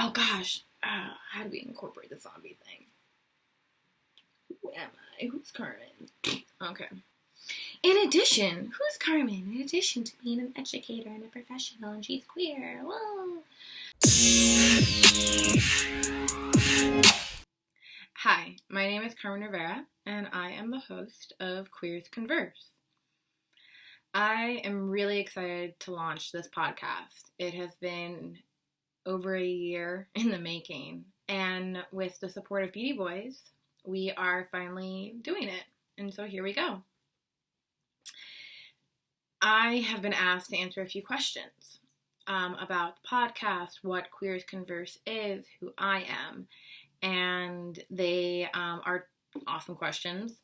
Oh gosh, how do we incorporate the zombie thing? Who am I? Who's Carmen? Okay. In addition, who's Carmen? In addition to being an educator and a professional, and she's queer. Whoa. Hi, my name is Carmen Rivera, and I am the host of Queers Converse. I am really excited to launch this podcast. It has been over a year in the making, and with the support of BeautyBoiz, we are finally doing it, and so here we go. I have been asked to answer a few questions about the podcast, what Queers Converse is, who I am, and they are awesome questions.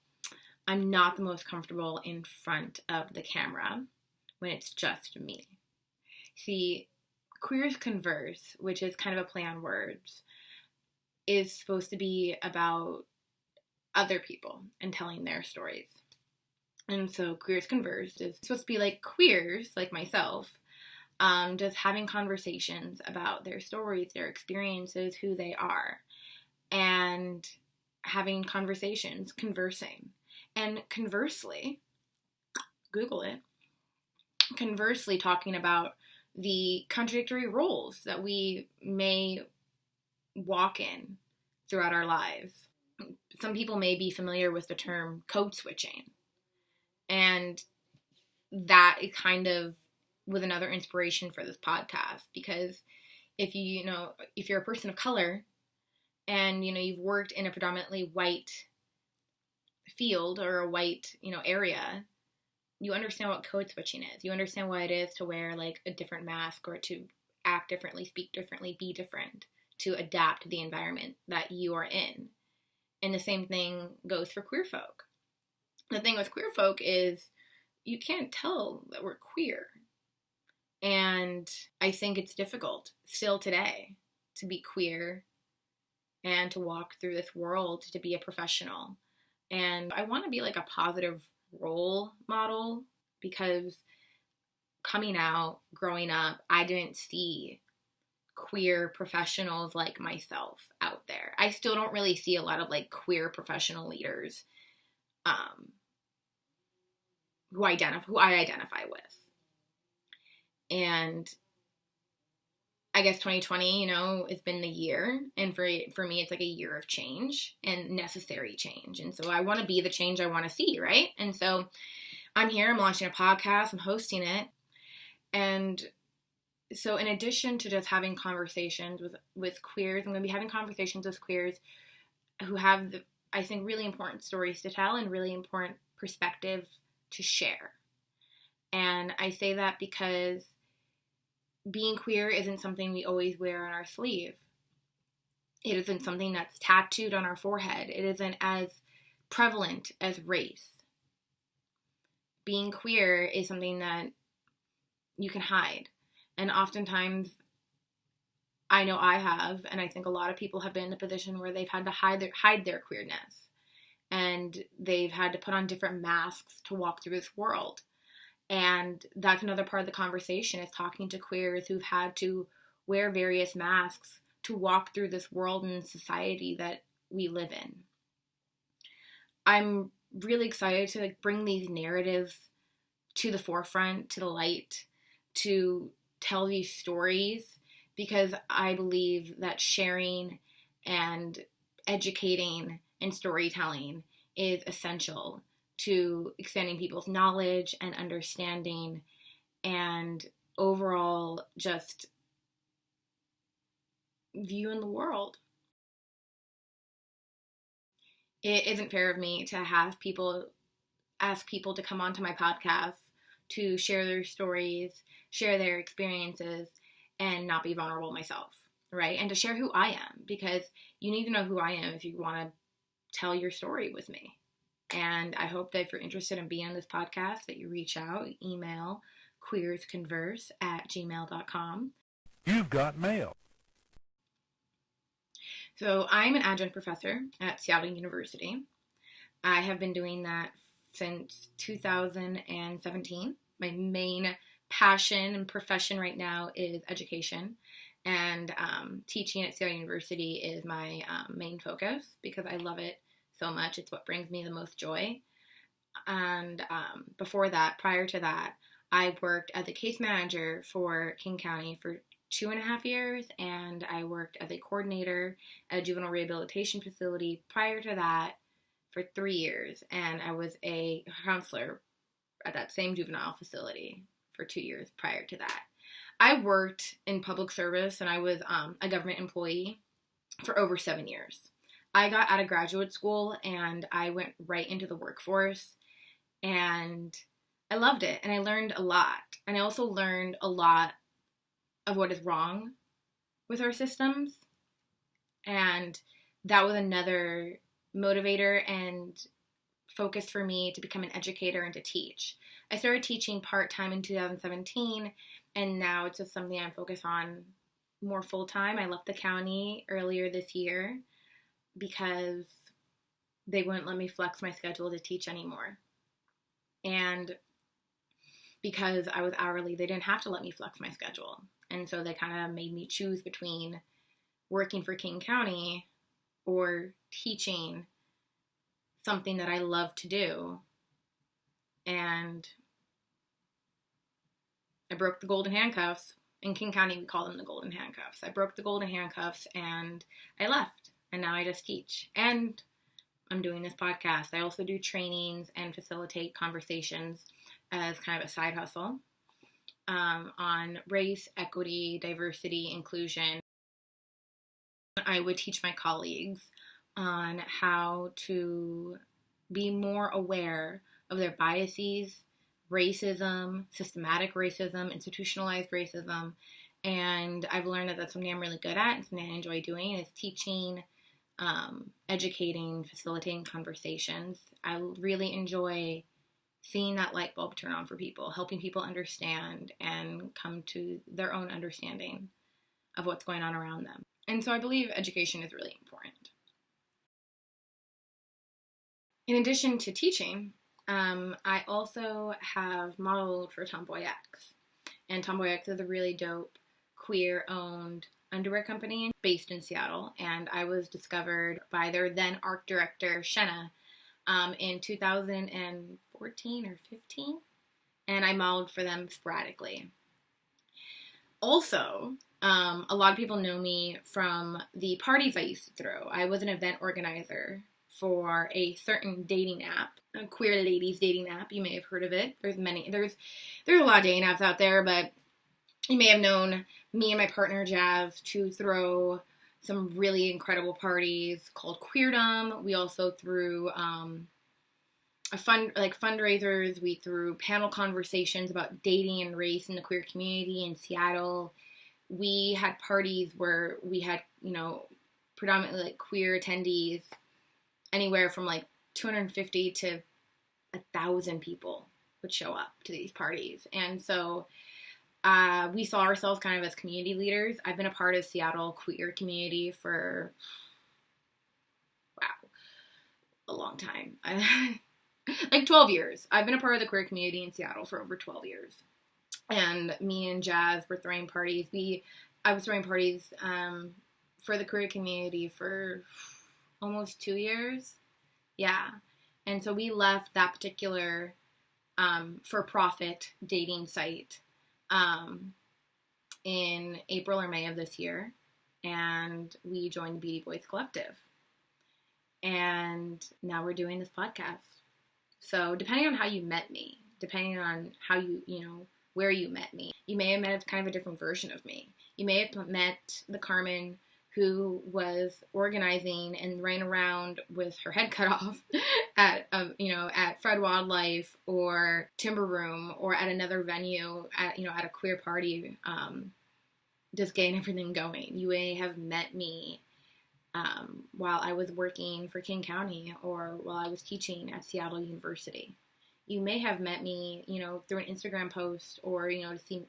I'm not the most comfortable in front of the camera when it's just me. See, Queers Converse, which is kind of a play on words, is supposed to be about other people and telling their stories. And so Queers Converse is supposed to be like queers, like myself, just having conversations about their stories, their experiences, who they are, and having conversations, conversing. And conversely, Google it, conversely talking about the contradictory roles that we may walk in throughout our lives. Some people may be familiar with the term code switching. And that kind of was another inspiration for this podcast, because if you're a person of color and, you've worked in a predominantly white field or a white, area, you understand what code switching is. You understand why it is to wear like a different mask or to act differently, speak differently, be different, to adapt to the environment that you are in. And the same thing goes for queer folk. The thing with queer folk is you can't tell that we're queer. And I think it's difficult still today to be queer and to walk through this world, to be a professional. And I want to be like a positive role model, because coming out, growing up, I didn't see queer professionals like myself out there. I still don't really see a lot of like queer professional leaders who I identify with. And I guess 2020, it's been the year, and for me, it's like a year of change and necessary change. And so I want to be the change I want to see, right? And so I'm here, I'm launching a podcast, I'm hosting it. And so in addition to just having conversations with queers, I'm going to be having conversations with queers who have, I think, really important stories to tell and really important perspective to share. And I say that because being queer isn't something we always wear on our sleeve. It isn't something that's tattooed on our forehead. It isn't as prevalent as race. Being queer is something that you can hide. And oftentimes, I know I have, and I think a lot of people have been in a position where they've had to hide their queerness. And they've had to put on different masks to walk through this world. And that's another part of the conversation, is talking to queers who've had to wear various masks to walk through this world and society that we live in. I'm really excited to bring these narratives to the forefront, to the light, to tell these stories, because I believe that sharing and educating and storytelling is essential to expanding people's knowledge and understanding and overall just viewing the world. It isn't fair of me to have ask people to come onto my podcast to share their stories, share their experiences, and not be vulnerable myself, right? And to share who I am, because you need to know who I am if you want to tell your story with me. And I hope that if you're interested in being on this podcast, that you reach out, email queersconverse@gmail.com. You've got mail. So I'm an adjunct professor at Seattle University. I have been doing that since 2017. My main passion and profession right now is education. And teaching at Seattle University is my main focus because I love it so much. It's what brings me the most joy. And prior to that, I worked as a case manager for King County for 2.5 years, and I worked as a coordinator at a juvenile rehabilitation facility prior to that for 3 years, and I was a counselor at that same juvenile facility for 2 years prior to that. I worked in public service, and I was a government employee for over 7 years. I got out of graduate school, and I went right into the workforce, and I loved it, and I learned a lot. And I also learned a lot of what is wrong with our systems, and that was another motivator and focus for me to become an educator and to teach. I started teaching part-time in 2017, and now it's just something I'm focused on more full-time. I left the county earlier this year because they wouldn't let me flex my schedule to teach anymore. And because I was hourly, they didn't have to let me flex my schedule. And so they kind of made me choose between working for King County or teaching something that I love to do. And I broke the golden handcuffs. In King County, we call them the golden handcuffs. I broke the golden handcuffs and I left. And now I just teach. And I'm doing this podcast. I also do trainings and facilitate conversations as kind of a side hustle on race, equity, diversity, inclusion. I would teach my colleagues on how to be more aware of their biases, racism, systematic racism, institutionalized racism, and I've learned that that's something I'm really good at and something I enjoy doing is teaching, educating, facilitating conversations. I really enjoy seeing that light bulb turn on for people, helping people understand and come to their own understanding of what's going on around them. And so I believe education is really important. In addition to teaching, I also have modeled for Tomboy X. And Tomboy X is a really dope queer-owned underwear company based in Seattle. And I was discovered by their then art director, Shenna, in 2014 or 15. And I modeled for them sporadically. Also, a lot of people know me from the parties I used to throw. I was an event organizer for a certain dating app, a queer ladies dating app. You may have heard of it. There's a lot of dating apps out there, but you may have known me and my partner Jazz to throw some really incredible parties called Queerdom. We also threw fundraisers. We threw panel conversations about dating and race in the queer community in Seattle. We had parties where we had, predominantly like queer attendees, anywhere from like 250 to 1,000 people would show up to these parties. And so we saw ourselves kind of as community leaders. I've been a part of Seattle queer community for, a long time. Like 12 years. I've been a part of the queer community in Seattle for over 12 years. And me and Jazz were throwing parties. I was throwing parties for the queer community for almost 2 years. Yeah. And so we left that particular for-profit dating site in April or May of this year. And we joined the BeautyBoiz Collective. And now we're doing this podcast. So depending on how you met me, depending on how where you met me, you may have met kind of a different version of me. You may have met the Carmen who was organizing and ran around with her head cut off at Fred Wildlife or Timber Room or at another venue at a queer party, just getting everything going. You may have met me while I was working for King County or while I was teaching at Seattle University. You may have met me, through an Instagram post or,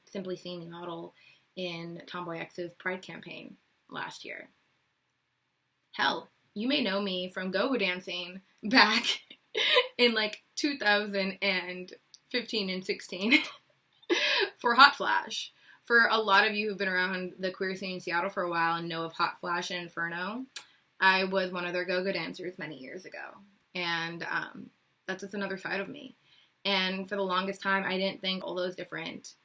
simply seeing me model in Tomboy X's Pride campaign last year. Hell, you may know me from go-go dancing back in like 2015 and 16 for Hot Flash, For a lot of you who've been around the queer scene in Seattle for a while and know of Hot Flash and Inferno, I was one of their go-go dancers many years ago. And that's just another side of me. And for the longest time, I didn't think all those different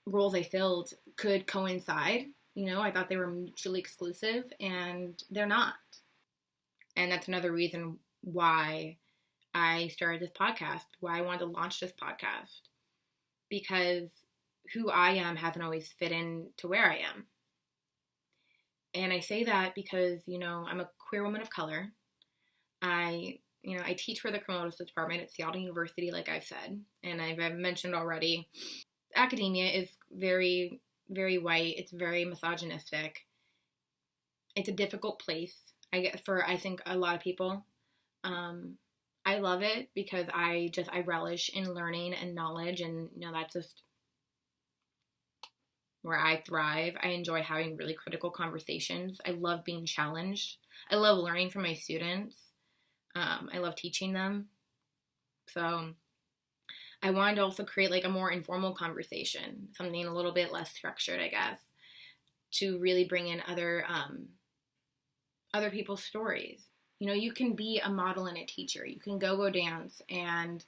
roles I filled could coincide. You know, I thought they were mutually exclusive, and they're not. And that's another reason why I started this podcast, why I wanted to launch this podcast. Because who I am hasn't always fit in to where I am. And I say that because, you know, I'm a queer woman of color. I teach for the criminal justice department at Seattle University, like I've said. And I've mentioned already, academia is very, very white. It's very misogynistic. It's a difficult place, I think a lot of people. I love it because I relish in learning and knowledge, and, you know, that's just where I thrive. I enjoy having really critical conversations. I love being challenged. I love learning from my students. I love teaching them. So I wanted to also create like a more informal conversation, something a little bit less structured, I guess, to really bring in other people's stories. You know, you can be a model and a teacher. You can go dance and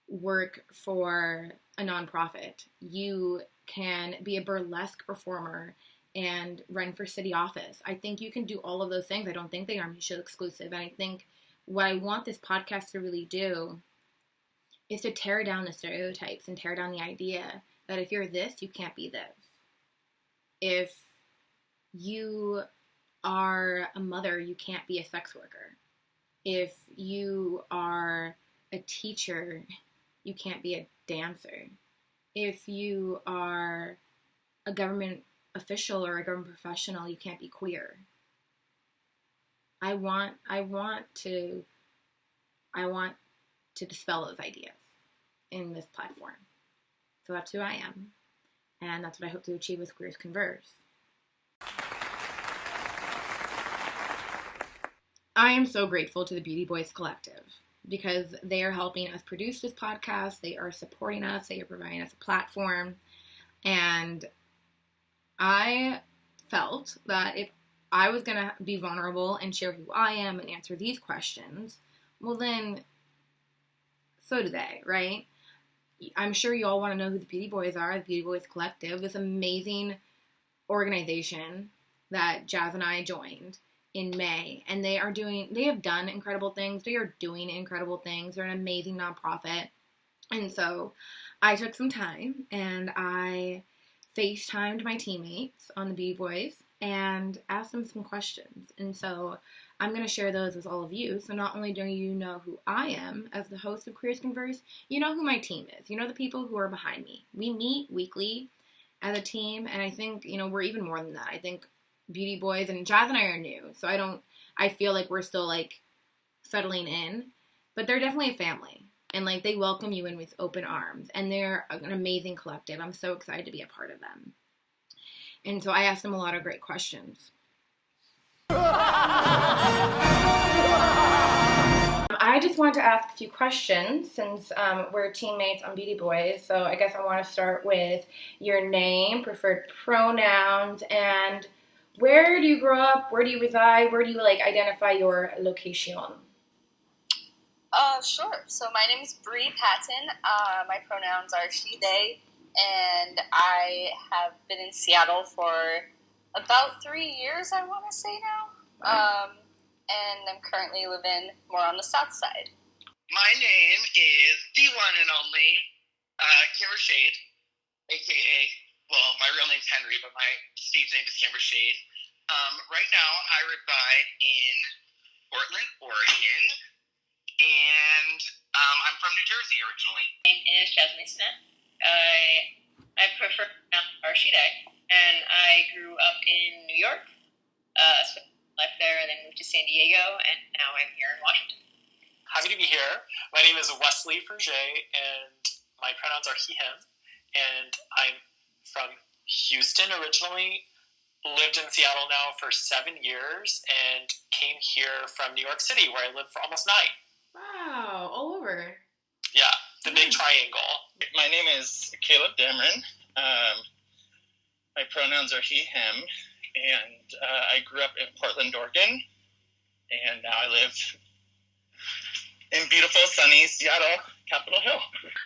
work for a nonprofit. You can be a burlesque performer and run for city office. I think you can do all of those things. I don't think they are mutually exclusive. And I think what I want this podcast to really do is to tear down the stereotypes and tear down the idea that if you're this, you can't be this. If you are a mother, you can't be a sex worker. If you are a teacher, you can't be a dancer. If you are a government official or a government professional, you can't be queer. I want to dispel those ideas in this platform. So that's who I am. And that's what I hope to achieve with Queers Converse. I am so grateful to the BeautyBoiz Collective because they are helping us produce this podcast. They are supporting us. They are providing us a platform. And I felt that if I was going to be vulnerable and share who I am and answer these questions, well then, so do they, right? I'm sure you all want to know who the BeautyBoiz are, the BeautyBoiz Collective, this amazing organization that Jazz and I joined in May. And they have done incredible things. They are doing incredible things. They're an amazing nonprofit. And so I took some time and I FaceTimed my teammates on the BeautyBoiz and asked them some questions. And so I'm going to share those with all of you. So not only do you know who I am as the host of Queers Converse, you know who my team is. You know the people who are behind me. We meet weekly as a team, and I think, you know, we're even more than that. I think BeautyBoiz and Jazz and I are new, so I feel like we're still like settling in, but they're definitely a family. And like they welcome you in with open arms, and they're an amazing collective. I'm so excited to be a part of them. And so I asked them a lot of great questions. I just wanted to ask a few questions since we're teammates on BeautyBoiz. So I guess I want to start with your name, preferred pronouns, and where do you grow up? Where do you reside? Where do you like identify your location? Sure. So my name is Bree Patton. My pronouns are she, they, and I have been in Seattle for about 3 years, I want to say now. And I'm currently living more on the south side. My name is the one and only Kimber Shade, a.k.a., well, my real name's Henry, but my stage name is Kimber Shade. Right now, I reside in Portland, Oregon, and I'm from New Jersey originally. My name is Jasmine Smith. I prefer she, they, and I grew up in New York, spent my life there, and then moved to San Diego, and now I'm here in Washington. Happy to be here. My name is Wesley Ferget, and my pronouns are he, him, and I'm from Houston originally, lived in Seattle now for 7 years, and came here from New York City, where I lived for almost 9. Wow, all over. Yeah, The big triangle. My name is Caleb Dameron. My pronouns are he, him, and I grew up in Portland, Oregon, and now I live in beautiful, sunny Seattle, Capitol Hill.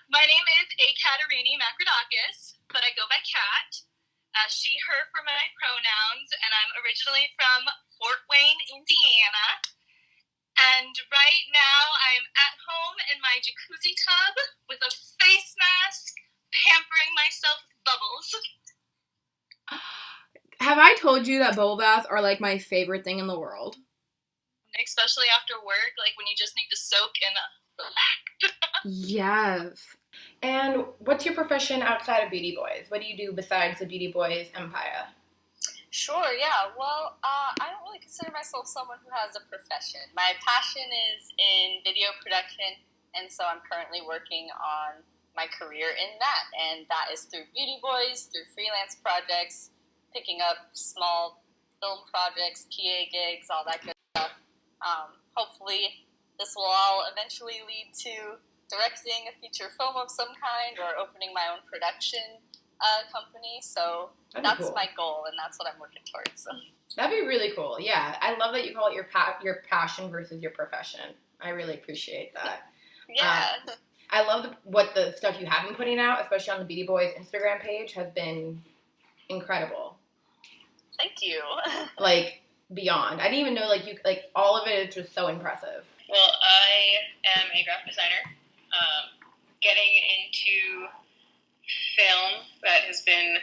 My name is Ekaterini Makrodakis, but I go by Kat. She, her for my pronouns, and I'm originally from Fort Wayne, Indiana. And right now I'm at home in my jacuzzi tub with a face mask, pampering myself with bubbles. Have I told you that bubble baths are like my favorite thing in the world? Especially after work, like when you just need to soak and relax. Yes. And what's your profession outside of BeautyBoiz? What do you do besides the BeautyBoiz empire? Sure, yeah. Well, I don't really consider myself someone who has a profession. My passion is in video production, and so I'm currently working on my career in that. And that is through BeautyBoiz, through freelance projects, picking up small film projects, PA gigs, all that good stuff. Hopefully, this will all eventually lead to directing a feature film of some kind or opening my own production company. So that's cool. my goal, and that's what I'm working towards. So. That'd be really cool. Yeah, I love that you call it your passion versus your profession. I really appreciate that. Yeah. I love what the stuff you have been putting out, especially on the BeautyBoiz Instagram page, has been incredible. Thank you. Like, beyond. I didn't even know, all of it is just so impressive. Well, I am a graphic designer. Getting into film, that has been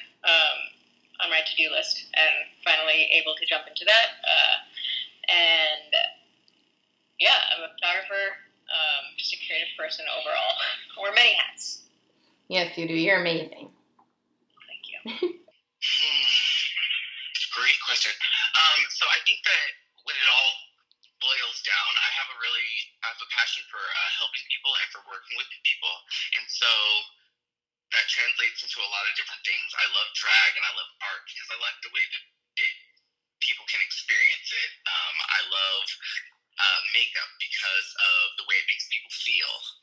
on my to-do list, and finally able to jump into that. And yeah, I'm a photographer, just a creative person overall. Wear many hats. Yes, you do. You're amazing. Thank you. Great question. So I think that when it all boils down, I have a passion for helping people and for working with people, and so that translates into a lot of different things. I love drag and I love art because I like the way that people can experience it. I love makeup because of the way it makes people feel.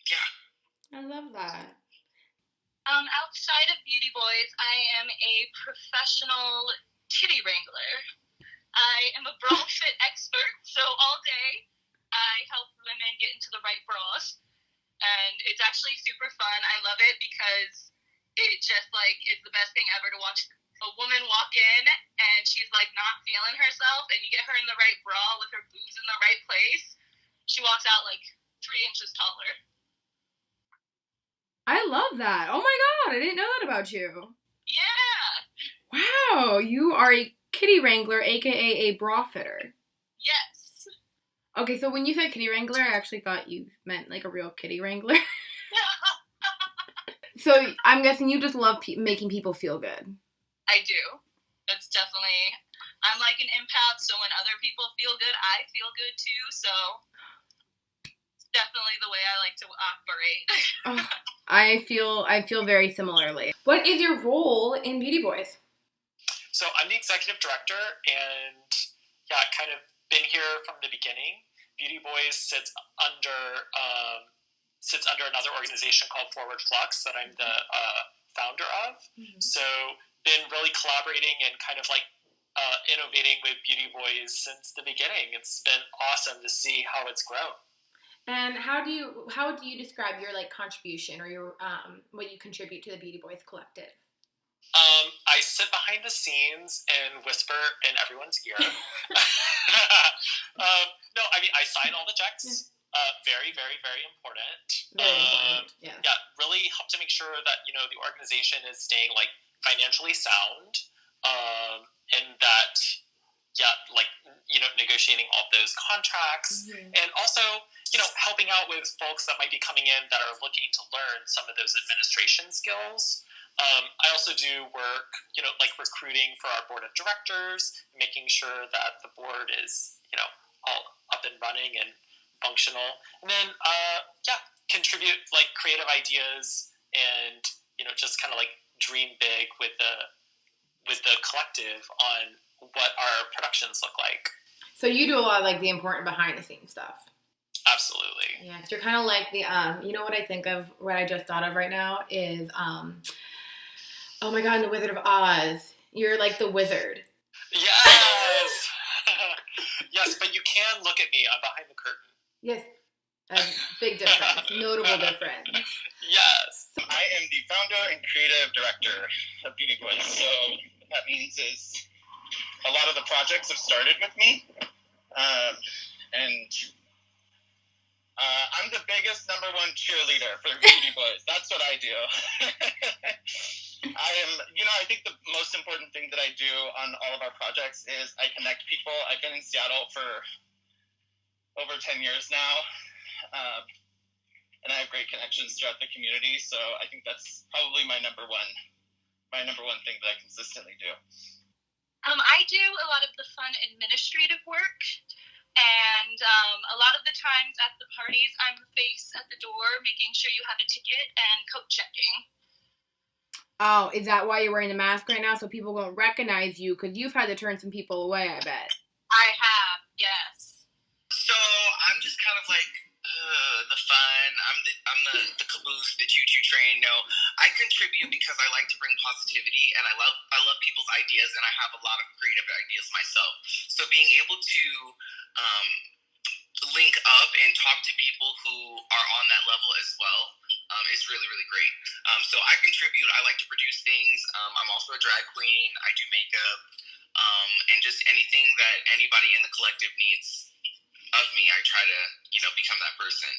Yeah. I love that. Outside of BeautyBoiz, I am a professional kitty wrangler. I am a bra fit expert, so all day I help women get into the right bras. And it's actually super fun. I love it because it just, is the best thing ever to watch a woman walk in and she's, not feeling herself, and you get her in the right bra with her boobs in the right place. She walks out, 3 inches taller. I love that. Oh my god, I didn't know that about you. Yeah. Wow, you are a kitty wrangler, aka a bra fitter. Yes. Okay, so when you said kitty wrangler, I actually thought you meant a real kitty wrangler. So I'm guessing you just love making people feel good. I do. That's definitely, I'm like an empath, so when other people feel good, I feel good too, so it's definitely the way I like to operate. Oh, I feel very similarly. What is your role in BeautyBoiz? So I'm the executive director, and yeah, kind of been here from the beginning. BeautyBoiz sits under another organization called Forward Flux that I'm the founder of. Mm-hmm. So been really collaborating and kind of innovating with BeautyBoiz since the beginning. It's been awesome to see how it's grown. And how do you describe your contribution or your what you contribute to the BeautyBoiz Collective? I sit behind the scenes and whisper in everyone's ear. No, I mean, I sign all the checks. Very, very, very important. Very important. Yeah. Yeah, really help to make sure that the organization is staying financially sound, and that negotiating all those contracts, mm-hmm. and also helping out with folks that might be coming in that are looking to learn some of those administration skills. I also do work, recruiting for our board of directors, making sure that the board is, all up and running and functional. And then, contribute, creative ideas and, just kind of, dream big with the collective on what our productions look like. So you do a lot of, the important behind-the-scenes stuff. Absolutely. Yeah, 'cause you're kind of like the, you know what I think of, what I just thought of right now is, oh my god, in The Wizard of Oz, you're like the wizard. Yes! Yes, but you can look at me. I'm behind the curtain. Yes, a big difference, notable difference. Yes. I am the founder and creative director of Beautyboiz, so what that means is a lot of the projects have started with me, and I'm the biggest number one cheerleader for Beautyboiz. That's what I do. I think the most important thing that I do on all of our projects is I connect people. I've been in Seattle for over 10 years now, and I have great connections throughout the community, so I think that's probably my number one thing that I consistently do. I do a lot of the fun administrative work, and a lot of the times at the parties, I'm the face at the door, making sure you have a ticket and coat checking. Oh, is that why you're wearing the mask right now? So people won't recognize you? Because you've had to turn some people away, I bet. I have, yes. So I'm just kind of like the fun. I'm the caboose, the choo-choo train. No, I contribute because I like to bring positivity, and I love people's ideas, and I have a lot of creative ideas myself. So being able to link up and talk to people who are on that level as well is really, really great. So I contribute. I like to produce things. I'm also a drag queen. I do makeup, and just anything that anybody in the collective needs of me, I try to, become that person.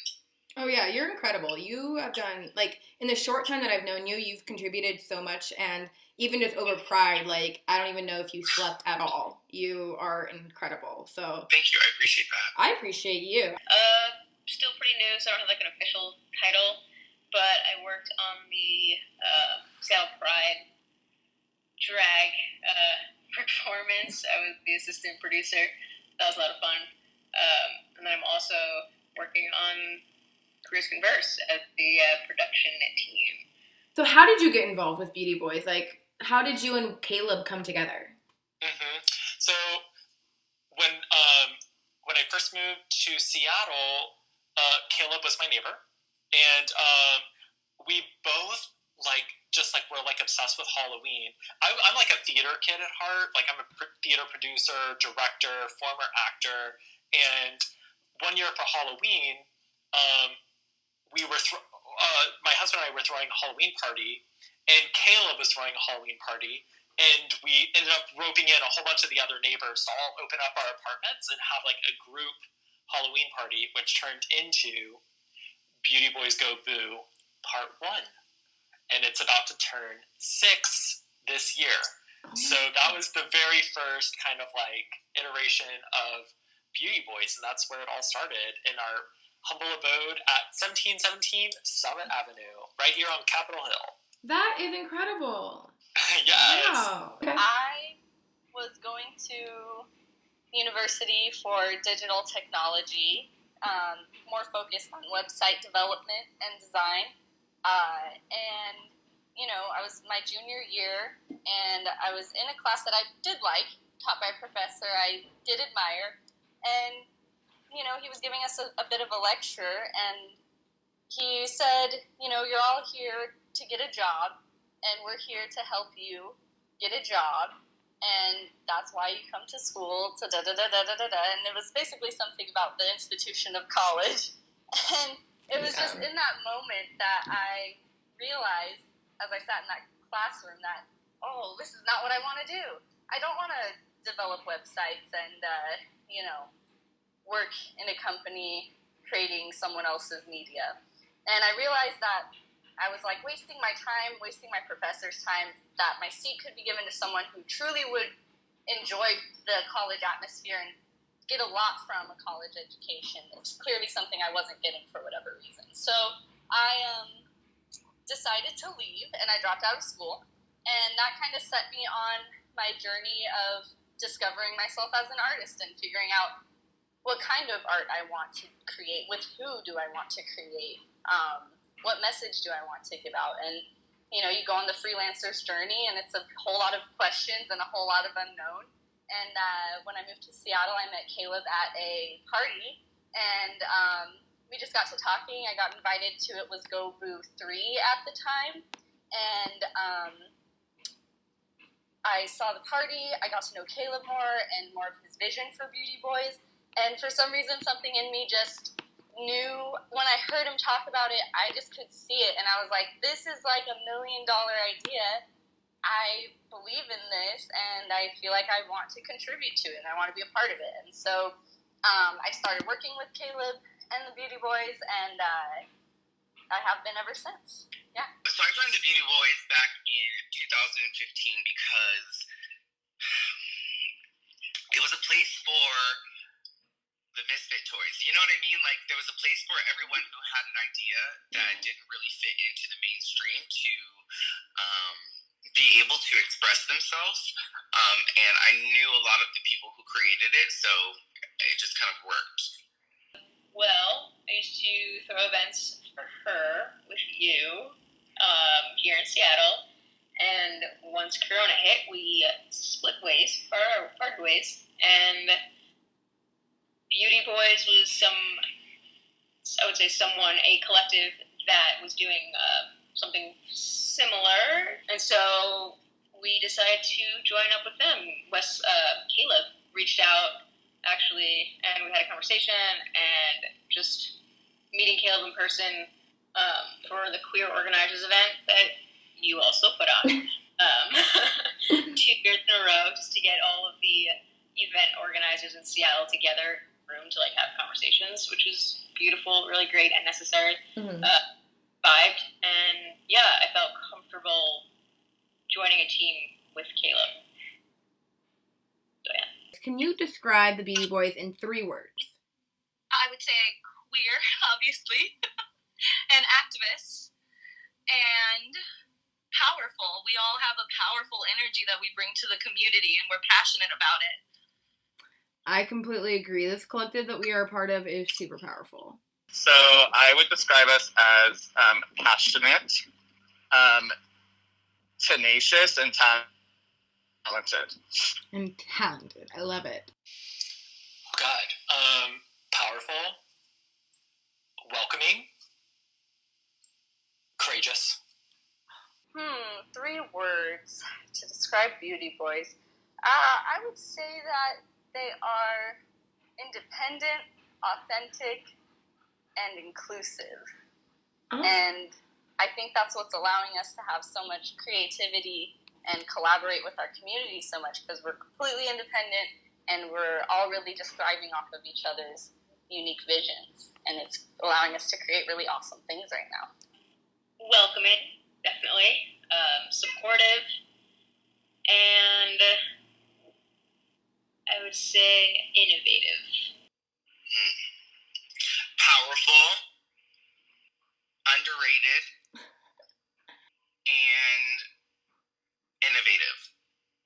Oh yeah, you're incredible. You have done, like, in the short time that I've known you, you've contributed so much, and even just over Pride, like, I don't even know if you slept at all. You are incredible, so. Thank you, I appreciate that. I appreciate you. Still pretty new, so I don't have like an official title, but I worked on the Seattle Pride drag performance. I was the assistant producer. That was a lot of fun. And then I'm also working on Queers Converse as the production team. So how did you get involved with Beautyboiz? Like, how did you and Caleb come together? Mm-hmm. So when I first moved to Seattle, Caleb was my neighbor, and we both we're obsessed with Halloween. I'm like a theater kid at heart. Like, I'm a theater producer, director, former actor, and one year for Halloween, we were my husband and I were throwing a Halloween party, and Caleb was throwing a Halloween party, and we ended up roping in a whole bunch of the other neighbors to all open up our apartments and have like a group Halloween party, which turned into Beautyboiz Go Boo Part 1. And it's about to turn 6 this year. So that was the very first kind of like iteration of Beautyboiz, and that's where it all started, in our humble abode at 1717 Summit Avenue, right here on Capitol Hill. That is incredible. Yes. Wow. Okay. I was going to university for digital technology, more focused on website development and design. And, I was my junior year, and I was in a class that I did like, taught by a professor I did admire. And, he was giving us a bit of a lecture, and he said, you're all here to get a job, and we're here to help you get a job, and that's why you come to school, to da-da-da-da-da-da-da, and it was basically something about the institution of college, and it was just in that moment that I realized, as I sat in that classroom, that, this is not what I want to do. I don't want to develop websites and, work in a company creating someone else's media. And I realized that I was like wasting my time, wasting my professor's time, that my seat could be given to someone who truly would enjoy the college atmosphere and get a lot from a college education. It's clearly something I wasn't getting for whatever reason. So I decided to leave, and I dropped out of school. And that kind of set me on my journey of discovering myself as an artist and figuring out what kind of art I want to create, with who do I want to create, what message do I want to give out. And, you go on the freelancer's journey, and it's a whole lot of questions and a whole lot of unknown. And when I moved to Seattle, I met Caleb at a party, and we just got to talking. I got invited to, it was Go Boo 3 at the time, and I saw the party. I got to know Caleb more and more of his vision for BeautyBoiz, and for some reason, something in me just knew, when I heard him talk about it, I just could see it, and I was like, this is like $1 million idea. I believe in this, and I feel like I want to contribute to it, and I want to be a part of it. And so I started working with Caleb and the BeautyBoiz, and I have been ever since. Yeah. So I joined the BeautyBoiz back in 2015 because it was a place for the misfit toys. You know what I mean? Like, there was a place for everyone who had an idea that didn't really fit into the mainstream to be able to express themselves. And I knew a lot of the people who created it, so it just kind of worked. Well, I used to throw events for her with you here in Seattle, and once Corona hit, we split ways, parted ways, and BeautyBoiz was a collective that was doing something similar, and so we decided to join up with them. Caleb reached out, actually, and we had a conversation, and just meeting Caleb in person for the Queer Organizers event that you also put on 2 years in a row, just to get all of the event organizers in Seattle together, room to have conversations, which was beautiful, really great, and necessary. Vibed, and I felt comfortable joining a team with Caleb. So Can you describe the BeautyBoiz in 3 words? I would say queer, obviously, and activists, and powerful. We all have a powerful energy that we bring to the community, and we're passionate about it. I completely agree. This collective that we are a part of is super powerful. So I would describe us as passionate, tenacious, and talented. And talented. I love it. God. Powerful, welcoming, courageous. 3 words to describe BeautyBoiz. I would say that they are independent, authentic, and inclusive. And I think that's what's allowing us to have so much creativity and collaborate with our community so much, because we're completely independent and we're all really just thriving off of each other's unique visions, and it's allowing us to create really awesome things right now. Welcoming, definitely. Supportive, and I would say innovative. Powerful, underrated, and innovative.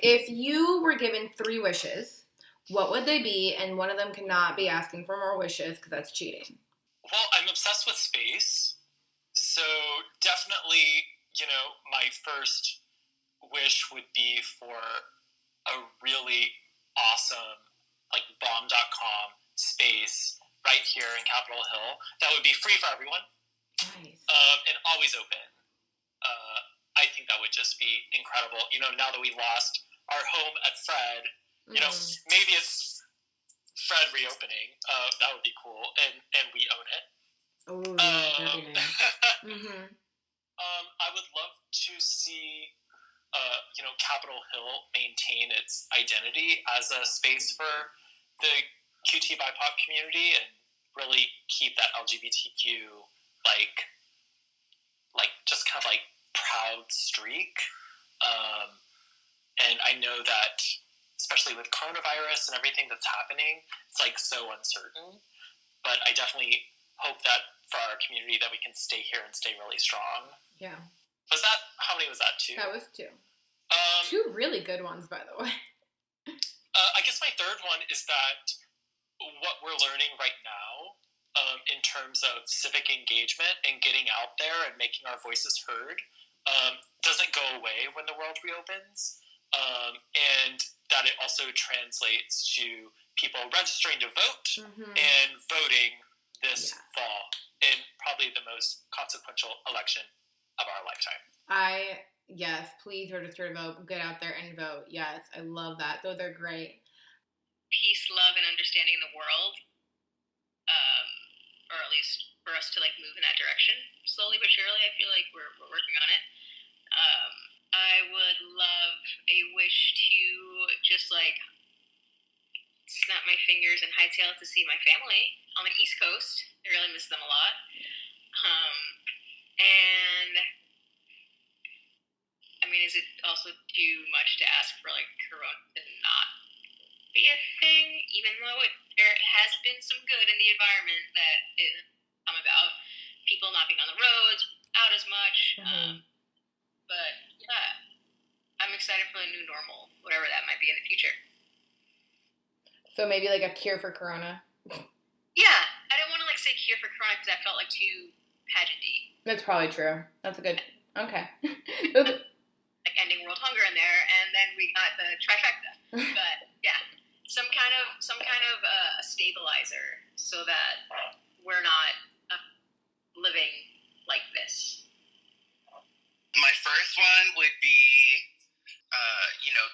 If you were given 3 wishes, what would they be? And one of them cannot be asking for more wishes, because that's cheating. Well, I'm obsessed with space, so definitely, my first wish would be for a really awesome, bomb.com space right here in Capitol Hill that would be free for everyone. Nice. And always open. I think that would just be incredible. Now that we lost our home at Fred, maybe it's Fred reopening. That would be cool, and we own it. Oh, that'd be nice. I would love to see, Capitol Hill maintain its identity as a space for the QT BIPOC community and really keep that LGBTQ, just kind of proud streak. And I know that, especially with coronavirus and everything that's happening, it's so uncertain. But I definitely hope that for our community that we can stay here and stay really strong. Yeah. How many was that? 2? That was 2. 2 really good ones, by the way. I guess my third one is that what we're learning right now in terms of civic engagement and getting out there and making our voices heard doesn't go away when the world reopens, and that it also translates to people registering to vote and voting this fall in probably the most consequential election of our lifetime. Yes, please register to vote. Get out there and vote. Yes, I love that. Those are great. Peace, love, and understanding in the world, or at least for us to like move in that direction slowly but surely. I feel like we're working on it. I would love a wish to just like snap my fingers and hightail to see my family on the East Coast. I really miss them a lot. And I mean, is it also too much to ask for like Corona to not be a thing, even though there has been some good in the environment that it come about, people not being on the roads, out as much. But yeah, I'm excited for the new normal, whatever that might be in the future. So maybe like a cure for Corona. Yeah, I didn't want to like say cure for Corona because that felt like too pageant-y. That's probably true. That's a good. Okay. Like ending world hunger in there, and then we got the trifecta. But yeah, some kind of a stabilizer so that we're not living like this. My first one would be,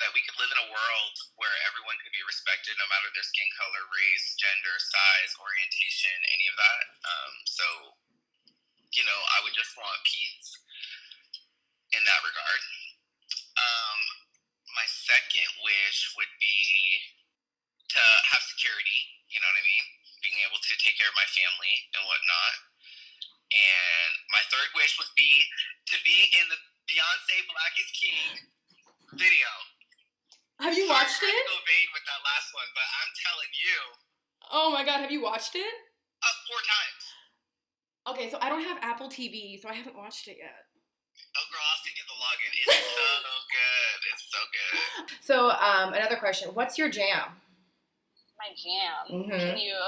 that we could live in a world where everyone could be respected no matter their skin color, race, gender, size, orientation, any of that. I would just want peace in that regard. My second wish would be to have security, you know what I mean? Being able to take care of my family and whatnot. And my third wish would be to be in the Beyonce Black is King video. Have you watched it? I'm so vain with that last one, but I'm telling you. Oh my god, have you watched it? 4 times. Okay, so I don't have Apple TV, so I haven't watched it yet. Oh girl, I'll send you the login. It's so good. It's so good. So, another question. What's your jam? My jam. Mm-hmm. Can you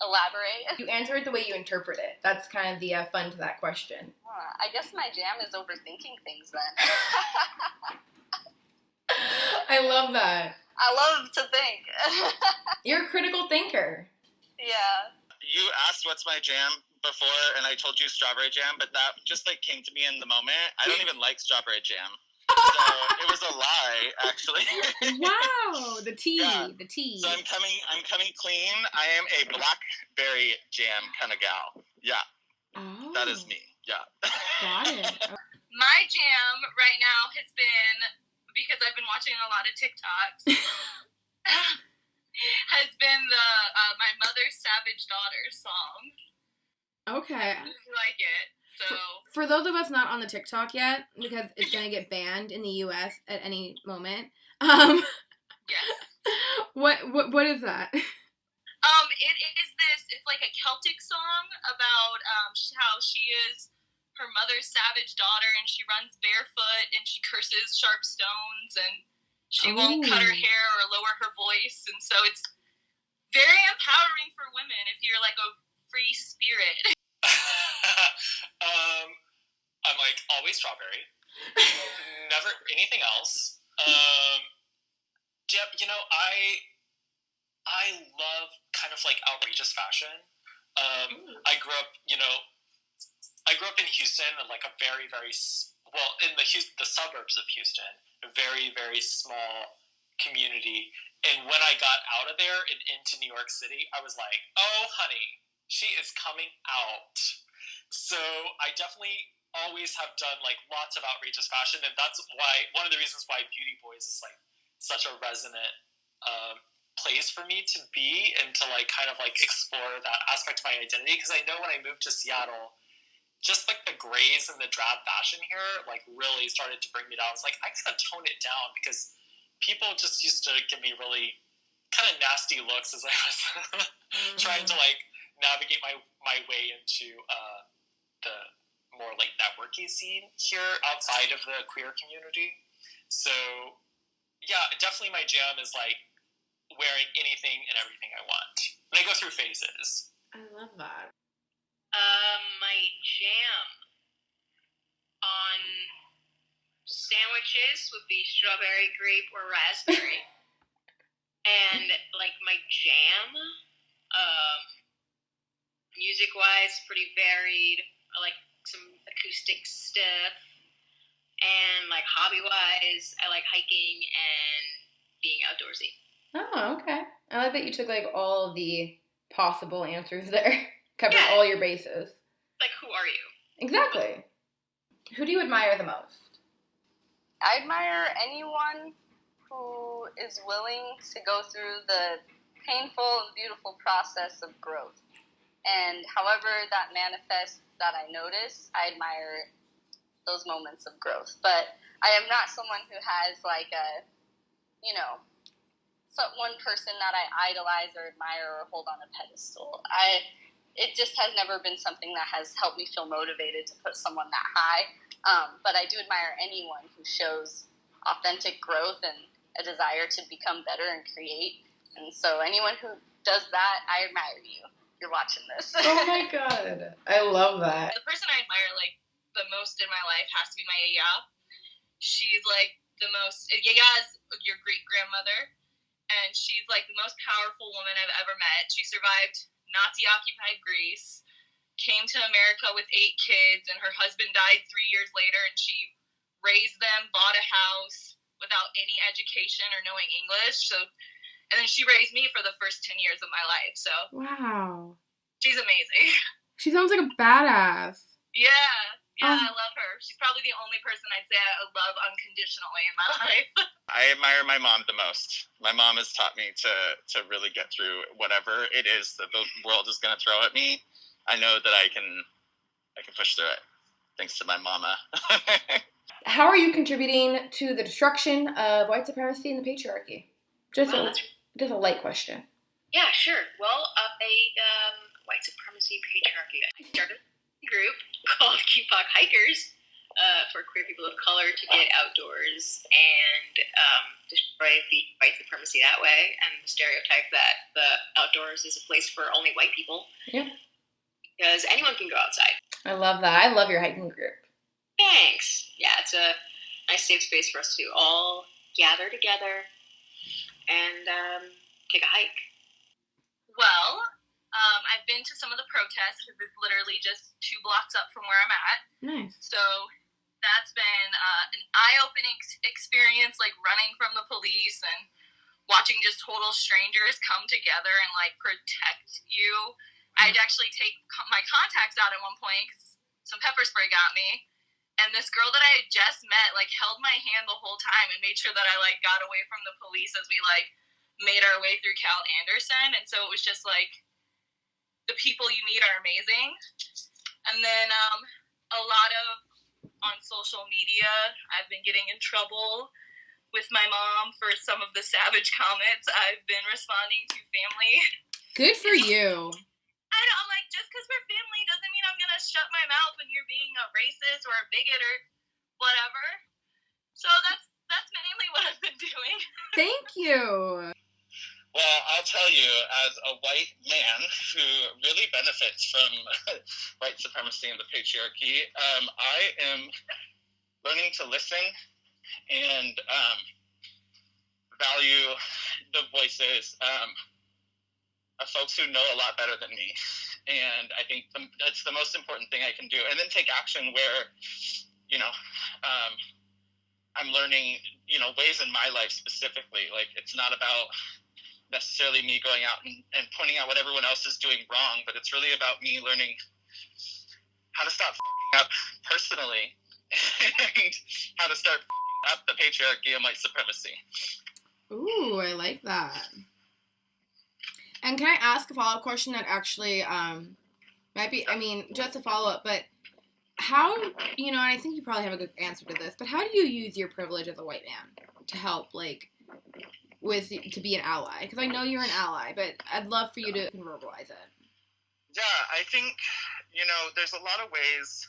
elaborate? You answer it the way you interpret it. That's kind of the fun to that question. I guess my jam is overthinking things then. I love that. I love to think. You're a critical thinker. Yeah. You asked what's my jam before, and I told you strawberry jam, but that just like came to me in the moment. I don't even like strawberry jam. So it was a lie, actually. Wow, the tea, Yeah. the tea. So I'm coming clean. I am a blackberry jam kind of gal. Yeah, Oh, that is me. Yeah. got it. My jam right now has been, because I've been watching a lot of TikToks, has been the My Mother's Savage Daughter song. Okay. I really like it. So For those of us not on the TikTok yet, because it's gonna get banned in the U.S. at any moment. yes. What is that? It is this. It's like a Celtic song about how she is her mother's savage daughter, and she runs barefoot, and she curses sharp stones, and she won't cut her hair or lower her voice, and so it's very empowering for women if you're like a free spirit. I'm like always strawberry. Never anything else. I love kind of like outrageous fashion. I grew up in Houston, in like a very, very in the suburbs of Houston, a very, very small community. And when I got out of there and into New York City, I was like, oh, honey, she is coming out. So I definitely always have done like lots of outrageous fashion, and that's why one of the reasons why BeautyBoiz is like such a resonant place for me to be and to like kind of like explore that aspect of my identity, because I know when I moved to Seattle, just like the grays and the drab fashion here like really started to bring me down. It's like I gotta tone it down because people just used to give me really kind of nasty looks as I was trying to like navigate my way into the more like networking scene here outside of the queer community. So yeah, definitely my jam is like wearing anything and everything I want. And I go through phases. I love that. My jam on sandwiches would be strawberry, grape, or raspberry. And like my jam, Music-wise, pretty varied. I like some acoustic stuff. And, like, hobby-wise, I like hiking and being outdoorsy. Oh, okay. I like that you took, like, all the possible answers there. Covered all your bases. Like, who are you? Exactly. Who do you admire the most? I admire anyone who is willing to go through the painful and beautiful process of growth. And however that manifests that I notice, I admire those moments of growth. But I am not someone who has like a, one person that I idolize or admire or hold on a pedestal. It just has never been something that has helped me feel motivated to put someone that high. But I do admire anyone who shows authentic growth and a desire to become better and create. And so anyone who does that, I admire you. You're watching this. Oh my God. I love that. The person I admire, like, the most in my life has to be my yaya. She's, like, the most... Yaya is your great-grandmother, and she's, like, the most powerful woman I've ever met. She survived Nazi-occupied Greece, came to America with 8 kids, and her husband died 3 years later, and she raised them, bought a house without any education or knowing English. And then she raised me for the first 10 years of my life. So wow, she's amazing. She sounds like a badass. Yeah, I love her. She's probably the only person I'd say I love unconditionally in my life. I admire my mom the most. My mom has taught me to really get through whatever it is that the world is going to throw at me. I know that I can push through it, thanks to my mama. How are you contributing to the destruction of white supremacy and the patriarchy? Just a light question. Yeah, sure. Well, white supremacy, patriarchy. I started a group called QPOC Hikers for queer people of color to get outdoors and destroy the white supremacy that way and the stereotype that the outdoors is a place for only white people. Yeah. Because anyone can go outside. I love that. I love your hiking group. Thanks. Yeah, it's a nice safe space for us to all gather together and take a hike. Well, I've been to some of the protests because it's literally just 2 blocks up from where I'm at. Nice. So that's been an eye-opening experience, like running from the police and watching just total strangers come together and like protect you. I'd actually take my contacts out at one point because some pepper spray got me. And this girl that I had just met, like, held my hand the whole time and made sure that I, like, got away from the police as we, like, made our way through Cal Anderson. And so it was just, like, the people you meet are amazing. And then a lot of, on social media, I've been getting in trouble with my mom for some of the savage comments I've been responding to family. Good for you. I'm like, just because we're family doesn't mean I'm going to shut my mouth when you're being a racist or a bigot or whatever. So that's mainly what I've been doing. Thank you. Well, I'll tell you, as a white man who really benefits from white supremacy and the patriarchy, I am learning to listen and value the voices of folks who know a lot better than me. And I think that's the most important thing I can do. And then take action where, I'm learning, ways in my life specifically. Like, it's not about necessarily me going out and pointing out what everyone else is doing wrong, but it's really about me learning how to stop f***ing up personally and how to start f***ing up the patriarchy and white supremacy. Ooh, I like that. And can I ask a follow-up question that actually might be, just a follow-up, but how, and I think you probably have a good answer to this, but how do you use your privilege as a white man to help, to be an ally? Because I know you're an ally, but I'd love for you to verbalize it. Yeah, I think, there's a lot of ways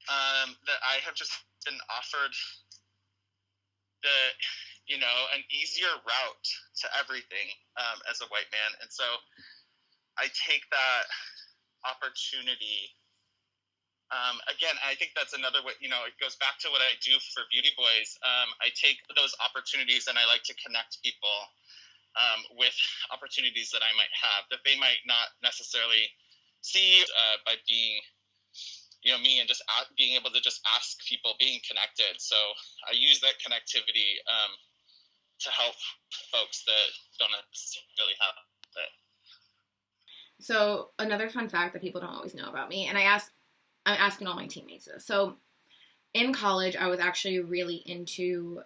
that I have just been offered an easier route to everything as a white man. And so I take that opportunity. Again, I think that's another way, it goes back to what I do for BeautyBoiz. I take those opportunities and I like to connect people with opportunities that I might have that they might not necessarily see by being, me and just being able to just ask people, being connected. So I use that connectivity to help folks that don't necessarily have it. So another fun fact that people don't always know about me, and I'm asking all my teammates this. So in college, I was actually really into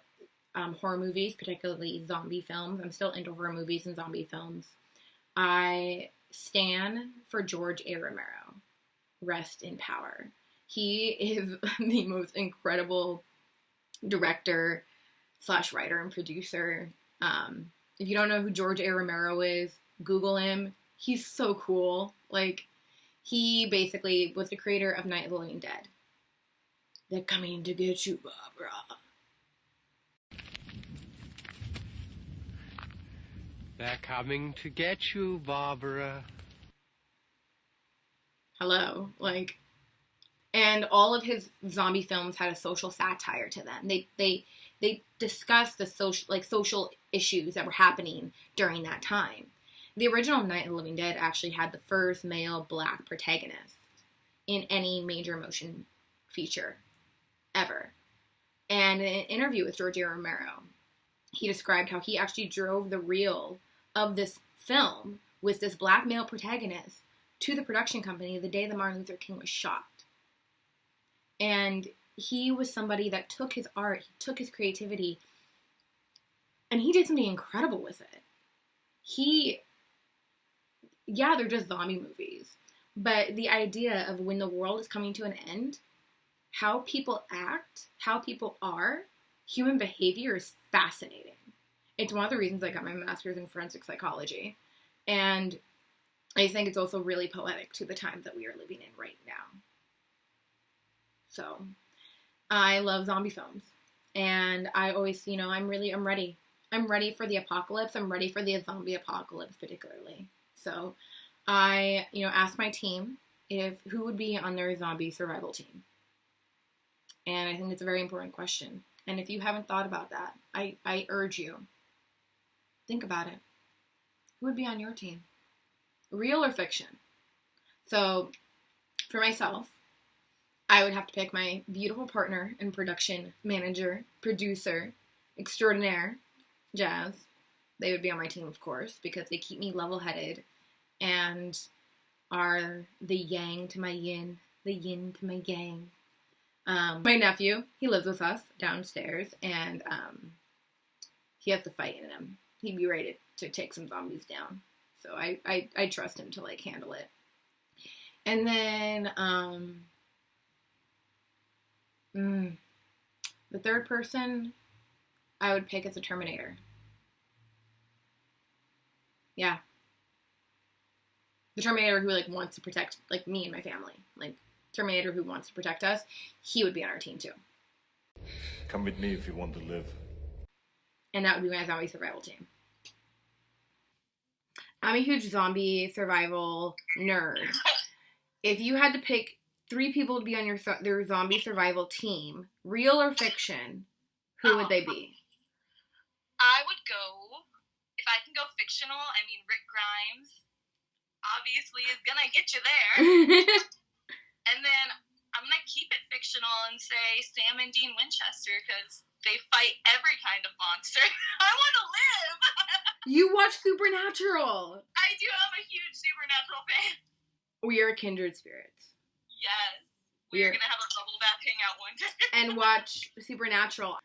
horror movies, particularly zombie films. I'm still into horror movies and zombie films. I stan for George A. Romero. Rest in power. He is the most incredible director / writer and producer. If you don't know who George A. Romero is, Google him. He's so cool. Like, he basically was the creator of Night of the Living Dead. They're coming to get you, Barbara. They're coming to get you, Barbara. Hello. Like, and all of his zombie films had a social satire to them. They discussed the social issues that were happening during that time. The original Night of the Living Dead actually had the first male black protagonist in any major motion feature ever. And in an interview with George A. Romero, he described how he actually drove the reel of this film with this black male protagonist to the production company the day that Martin Luther King was shot. And he was somebody that took his art, he took his creativity, and he did something incredible with it. They're just zombie movies, but the idea of when the world is coming to an end, how people act, how people are, human behavior is fascinating. It's one of the reasons I got my master's in forensic psychology. And I think it's also really poetic to the time that we are living in right now. So I love zombie films. And I always, I'm ready. I'm ready for the apocalypse. I'm ready for the zombie apocalypse particularly. So I, asked my team who would be on their zombie survival team. And I think it's a very important question. And if you haven't thought about that, I urge you, think about it. Who would be on your team? Real or fiction? So for myself, I would have to pick my beautiful partner and production manager, producer, extraordinaire, Jazz. They would be on my team, of course, because they keep me level-headed and are the yang to my yin, the yin to my yang. My nephew, he lives with us downstairs, and he has the fight in him. He'd be ready to take some zombies down. So I trust him to, handle it. And then the third person I would pick as a Terminator. Yeah. The Terminator who, wants to protect, me and my family. Terminator who wants to protect us, he would be on our team, too. Come with me if you want to live. And that would be my zombie survival team. I'm a huge zombie survival nerd. If you had to pick 3 people to be on their zombie survival team, real or fiction, who would they be? I would go, if I can go fictional, Rick Grimes obviously is gonna get you there. And then I'm gonna keep it fictional and say Sam and Dean Winchester, because they fight every kind of monster. I want to live! You watch Supernatural! I do. I'm a huge Supernatural fan. We are kindred spirits. Yes. We're gonna have a bubble bath hangout one day. And watch Supernatural.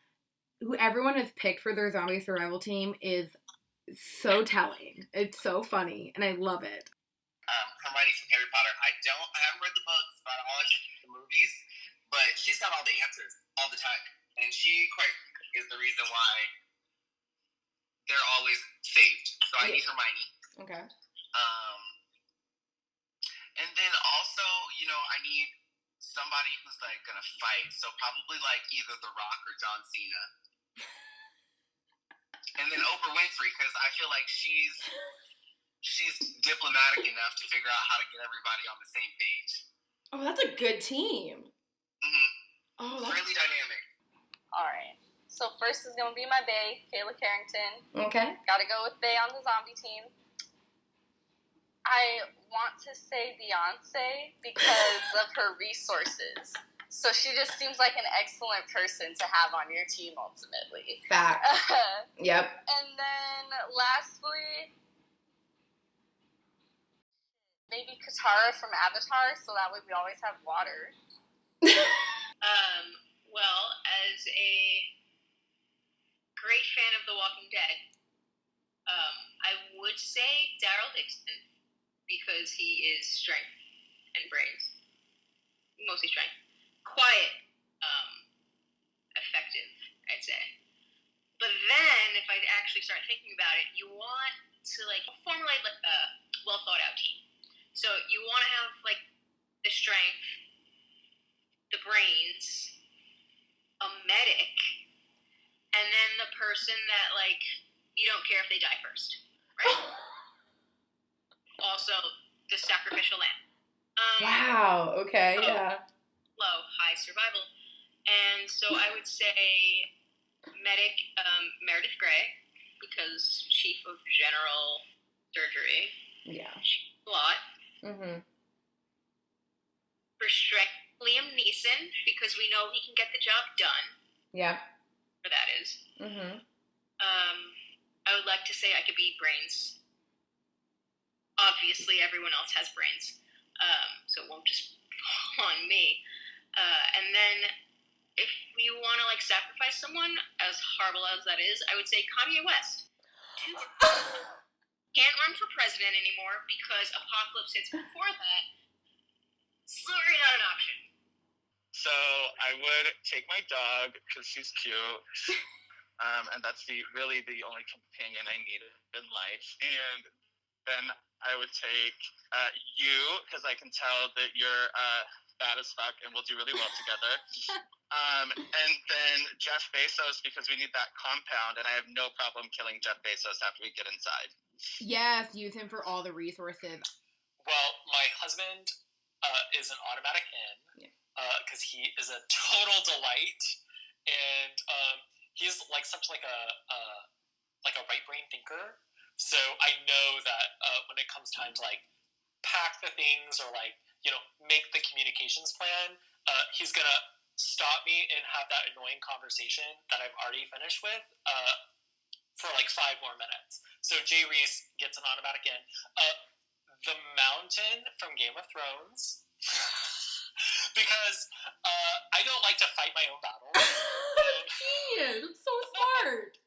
Who everyone has picked for their zombie survival team is so telling. It's so funny, and I love it. Hermione from Harry Potter. I haven't read the books, but I watched the movies, but she's got all the answers all the time. And she quite is the reason why they're always saved. So I need Hermione. Okay. And then also, I need somebody who's gonna fight. So probably either The Rock or John Cena. And then Oprah Winfrey, because I feel like she's diplomatic enough to figure out how to get everybody on the same page. Oh, that's a good team. Mm-hmm. Oh, that's really dynamic. All right. So first is going to be my bae, Kayla Carrington. Okay. Got to go with bae on the zombie team. I want to say Beyonce because of her resources. So she just seems like an excellent person to have on your team ultimately. Fact. Yep. And then lastly, maybe Katara from Avatar, so that way we always have water. Well, as a great fan of The Walking Dead, I would say Daryl Dixon because he is strength and brains. Mostly strength. Quiet, effective, I'd say. But then, if I actually start thinking about it, you want to like formulate like a well thought out team. So you want to have like the strength, the brains, a medic, and then the person that like you don't care if they die first, right? Also, the sacrificial lamb. Wow. Okay. Yeah. Low, high survival. And so I would say medic Meredith Grey, because chief of general surgery. Yeah. A lot. Mm-hmm. For strength, Liam Neeson, because we know he can get the job done. Yeah. Or that is. Mm-hmm. I would like to say I could be brains. Obviously, everyone else has brains. So it won't just fall on me. And then if we want to like sacrifice someone, as horrible as that is, I would say Kanye West. Can't run for president anymore because apocalypse hits before that. Sorry, not an option. So I would take my dog because she's cute, and that's really the only companion I need in life. And then I would take you because I can tell that you're bad as fuck and we'll do really well together. And then Jeff Bezos because we need that compound, and I have no problem killing Jeff Bezos after we get inside. Yes, use him for all the resources. Well, my husband is an automatic in because he is a total delight, and he's like such like a right brain thinker. So I know that when it comes time to like pack the things or like make the communications plan, he's gonna stop me and have that annoying conversation that I've already finished with for like 5 more minutes. So Jay Reese gets an automatic in. The Mountain from Game of Thrones. Because I don't like to fight my own battles. Genius! That's so smart.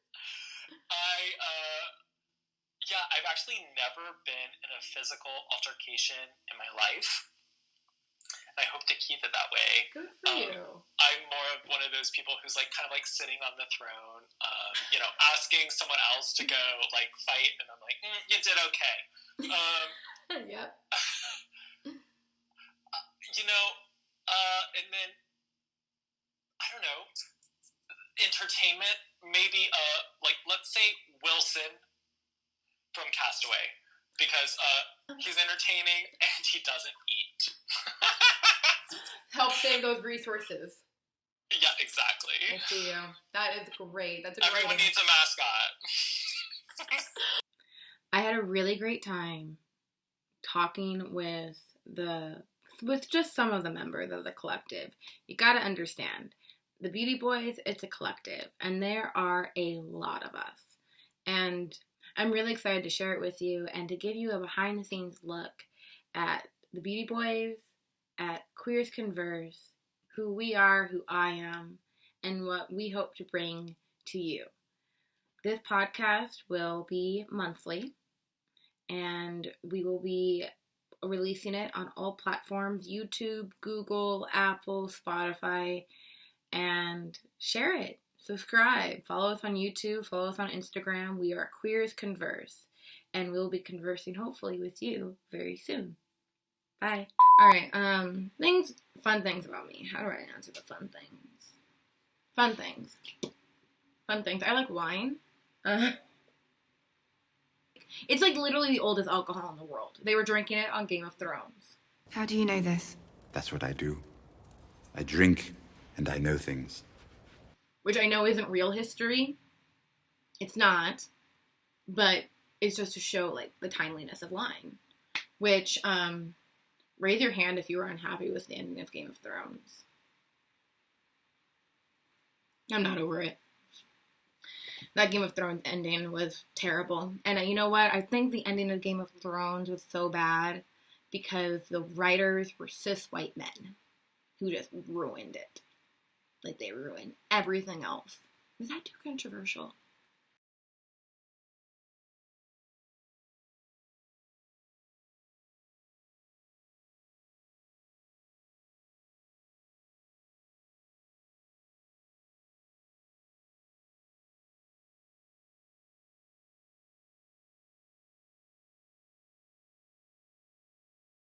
I've actually never been in a physical altercation in my life. And I hope to keep it that way. Good for you. I'm more of one of those people who's like kind of like sitting on the throne, asking someone else to go like fight, and I'm like, you did okay. Yep. And then I don't know, entertainment, maybe like let's say Wilson from Castaway, because he's entertaining and he doesn't eat. Help save those resources. Yeah, exactly. I see you. That is great. That's a Everyone great needs a mascot. I had a really great time talking with just some of the members of the collective. You gotta understand, the BeautyBoiz, it's a collective, and there are a lot of us. And I'm really excited to share it with you and to give you a behind-the-scenes look at the BeautyBoiz, at Queers Converse, who we are, who I am, and what we hope to bring to you. This podcast will be monthly, and we will be releasing it on all platforms: YouTube, Google, Apple, Spotify, and share it. Subscribe. Follow us on YouTube. Follow us on Instagram. We are Queers Converse, and we'll be conversing hopefully with you very soon. Bye. All right. Fun things about me. How do I answer the fun things? Fun things. I like wine. It's like literally the oldest alcohol in the world. They were drinking it on Game of Thrones. How do you know this? That's what I do. I drink, and I know things. Which I know isn't real history. It's not. But it's just to show, like, the timeliness of wine. Which, raise your hand if you were unhappy with the ending of Game of Thrones. I'm not over it. That Game of Thrones ending was terrible. And you know what? I think the ending of Game of Thrones was so bad because the writers were cis white men who just ruined it. Like, they ruined everything else. Was that too controversial?